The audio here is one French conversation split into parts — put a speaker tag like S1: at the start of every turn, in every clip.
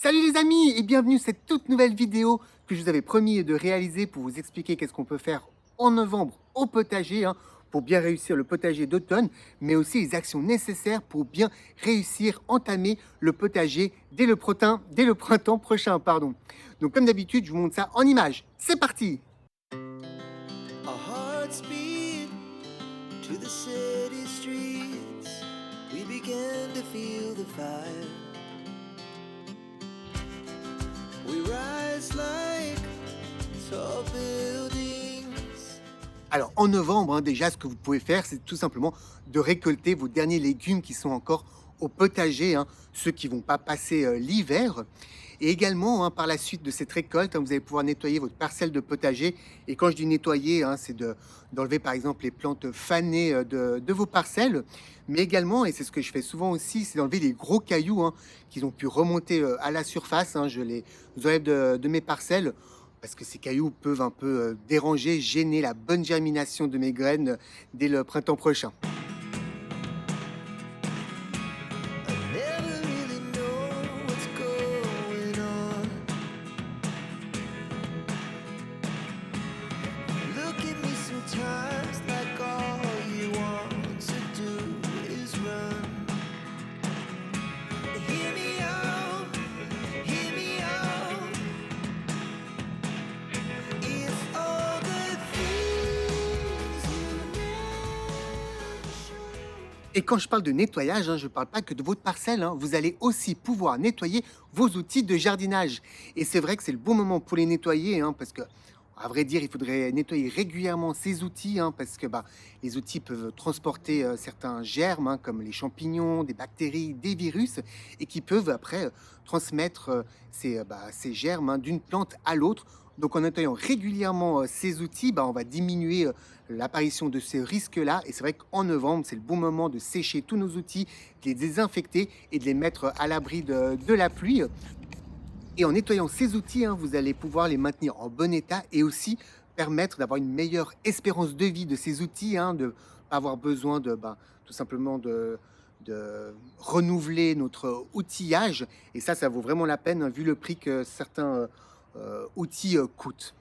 S1: Salut les amis et bienvenue à cette toute nouvelle vidéo que je vous avais promis de réaliser pour vous expliquer qu'est-ce qu'on peut faire en novembre au potager pour bien réussir le potager d'automne, mais aussi les actions nécessaires pour bien réussir, entamer le potager dès le printemps prochain. Pardon. Donc comme d'habitude, je vous montre ça en images. C'est parti!
S2: Our hearts beat to the city streets. We began to feel the fire. We rise like tall buildings.
S1: Alors en novembre, déjà, ce que vous pouvez faire, c'est tout simplement de récolter vos derniers légumes qui sont encore au potager, ceux qui vont pas passer l'hiver. Et également, par la suite de cette récolte, vous allez pouvoir nettoyer votre parcelle de potager. Et quand je dis nettoyer, c'est d'enlever par exemple les plantes fanées de vos parcelles. Mais également, et c'est ce que je fais souvent aussi, c'est d'enlever les gros cailloux qui ont pu remonter à la surface. Je les enlève de mes parcelles parce que ces cailloux peuvent un peu déranger, gêner la bonne germination de mes graines dès le printemps prochain.
S2: I never really know what's going on. Look at me sometimes like all you want to do is run. Hear me out, hear me out. If all the things you never show.
S1: Et quand je parle de nettoyage, je ne parle pas que de votre parcelle, vous allez aussi pouvoir nettoyer vos outils de jardinage. Et c'est vrai que c'est le bon moment pour les nettoyer, parce que, à vrai dire, il faudrait nettoyer régulièrement ces outils, parce que les outils peuvent transporter certains germes, comme les champignons, des bactéries, des virus, et qui peuvent après transmettre ces germes d'une plante à l'autre. Donc en nettoyant régulièrement ces outils, on va diminuer l'apparition de ces risques-là. Et c'est vrai qu'en novembre, c'est le bon moment de sécher tous nos outils, de les désinfecter et de les mettre à l'abri de la pluie. Et en nettoyant ces outils, vous allez pouvoir les maintenir en bon état et aussi permettre d'avoir une meilleure espérance de vie de ces outils, de ne pas avoir besoin tout simplement de renouveler notre outillage. Et ça vaut vraiment la peine vu le prix que certains outils coûtent.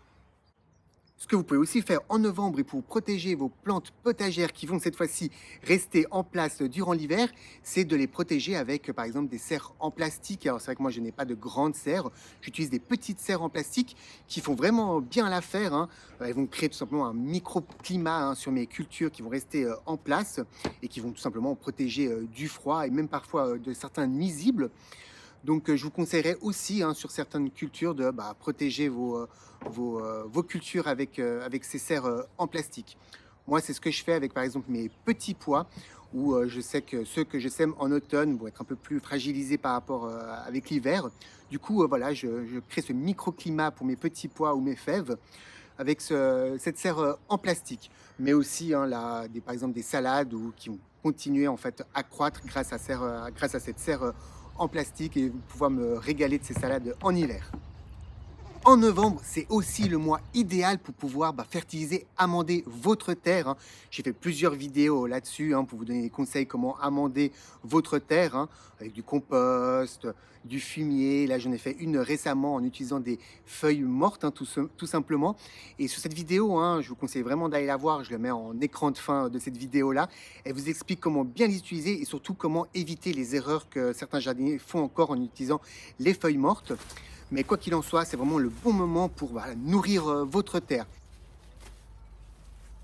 S1: Ce que vous pouvez aussi faire en novembre et pour protéger vos plantes potagères qui vont cette fois-ci rester en place durant l'hiver, c'est de les protéger avec par exemple des serres en plastique. Alors c'est vrai que moi je n'ai pas de grandes serres, j'utilise des petites serres en plastique qui font vraiment bien l'affaire. Elles vont créer tout simplement un microclimat sur mes cultures qui vont rester en place et qui vont tout simplement protéger du froid et même parfois de certains nuisibles. Donc, je vous conseillerais aussi, sur certaines cultures de protéger vos cultures avec ces serres en plastique. Moi, c'est ce que je fais avec, par exemple, mes petits pois, où je sais que ceux que je sème en automne vont être un peu plus fragilisés par rapport avec l'hiver. Du coup, voilà, je crée ce microclimat pour mes petits pois ou mes fèves avec cette serre en plastique. Mais aussi, par exemple, des salades qui vont continuer en fait à croître grâce à cette serre en plastique et pouvoir me régaler de ces salades en hiver. En novembre, c'est aussi le mois idéal pour pouvoir fertiliser, amender votre terre. J'ai fait plusieurs vidéos là-dessus pour vous donner des conseils comment amender votre terre avec du compost, du fumier. Là, j'en ai fait une récemment en utilisant des feuilles mortes, tout simplement. Et sur cette vidéo, je vous conseille vraiment d'aller la voir. Je la mets en écran de fin de cette vidéo-là. Elle vous explique comment bien les utiliser et surtout comment éviter les erreurs que certains jardiniers font encore en utilisant les feuilles mortes. Mais quoi qu'il en soit, c'est vraiment le bon moment pour nourrir votre terre.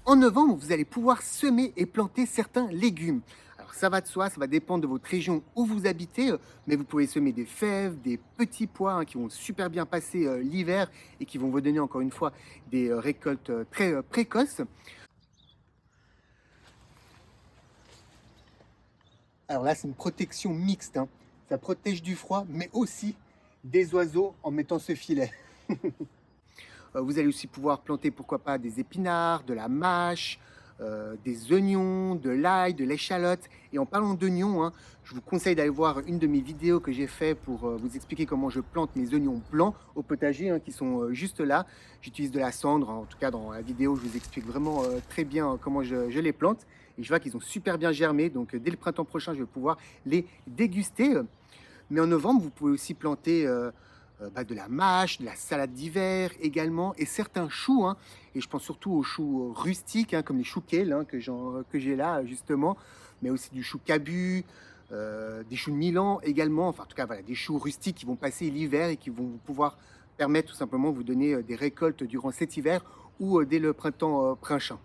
S1: En novembre, vous allez pouvoir semer et planter certains légumes. Alors ça va de soi, ça va dépendre de votre région où vous habitez, mais vous pouvez semer des fèves, des petits pois qui vont super bien passer l'hiver et qui vont vous donner encore une fois des récoltes très précoces. Alors là, c'est une protection mixte. Ça protège du froid, mais aussi des oiseaux en mettant ce filet. Vous allez aussi pouvoir planter, pourquoi pas, des épinards, de la mâche, des oignons, de l'ail, de l'échalote. Et en parlant d'oignons, je vous conseille d'aller voir une de mes vidéos que j'ai fait pour vous expliquer comment je plante mes oignons blancs au potager, qui sont juste là. J'utilise de la cendre, en tout cas dans la vidéo, je vous explique vraiment très bien comment je les plante. Et je vois qu'ils ont super bien germé, donc dès le printemps prochain, je vais pouvoir les déguster. Mais en novembre, vous pouvez aussi planter de la mâche, de la salade d'hiver également, et certains choux, hein, et je pense surtout aux choux rustiques, hein, comme les choux kale hein, que j'ai là justement, mais aussi du chou cabu, des choux de Milan également, enfin en tout cas voilà, des choux rustiques qui vont passer l'hiver et qui vont pouvoir permettre tout simplement de vous donner des récoltes durant cet hiver ou dès le printemps prochain.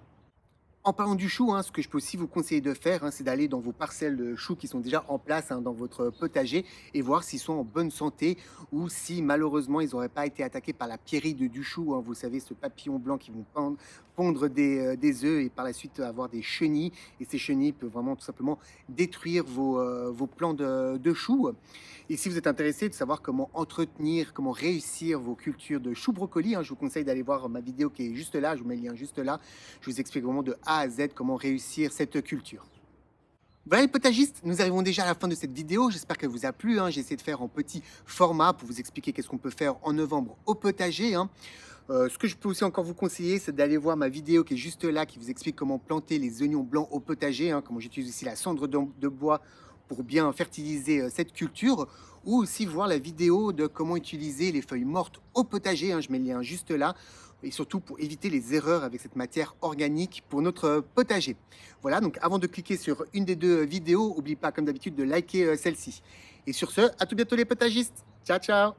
S1: En parlant du chou, hein, ce que je peux aussi vous conseiller de faire, hein, c'est d'aller dans vos parcelles de choux qui sont déjà en place hein, dans votre potager et voir s'ils sont en bonne santé ou si malheureusement ils n'auraient pas été attaqués par la pierride du chou. Hein, vous savez, ce papillon blanc qui vont pondre des œufs et par la suite avoir des chenilles. Et ces chenilles peuvent vraiment tout simplement détruire vos plants de choux. Et si vous êtes intéressé de savoir comment entretenir, comment réussir vos cultures de choux brocoli, hein, je vous conseille d'aller voir ma vidéo qui est juste là. Je vous mets le lien juste là. Je vous explique vraiment de A à Z comment réussir cette culture. Voilà les potagistes, nous arrivons déjà à la fin de cette vidéo. J'espère qu'elle vous a plu. Hein. J'ai essayé de faire en petit format pour vous expliquer qu'est-ce qu'on peut faire en novembre au potager. Hein. Ce que je peux aussi encore vous conseiller, c'est d'aller voir ma vidéo qui est juste là, qui vous explique comment planter les oignons blancs au potager, hein, comment j'utilise aussi la cendre de bois pour bien fertiliser cette culture, ou aussi voir la vidéo de comment utiliser les feuilles mortes au potager, hein, je mets le lien juste là, et surtout pour éviter les erreurs avec cette matière organique pour notre potager. Voilà, donc avant de cliquer sur une des deux vidéos, n'oublie pas comme d'habitude de liker celle-ci. Et sur ce, à tout bientôt les potagistes. Ciao, ciao.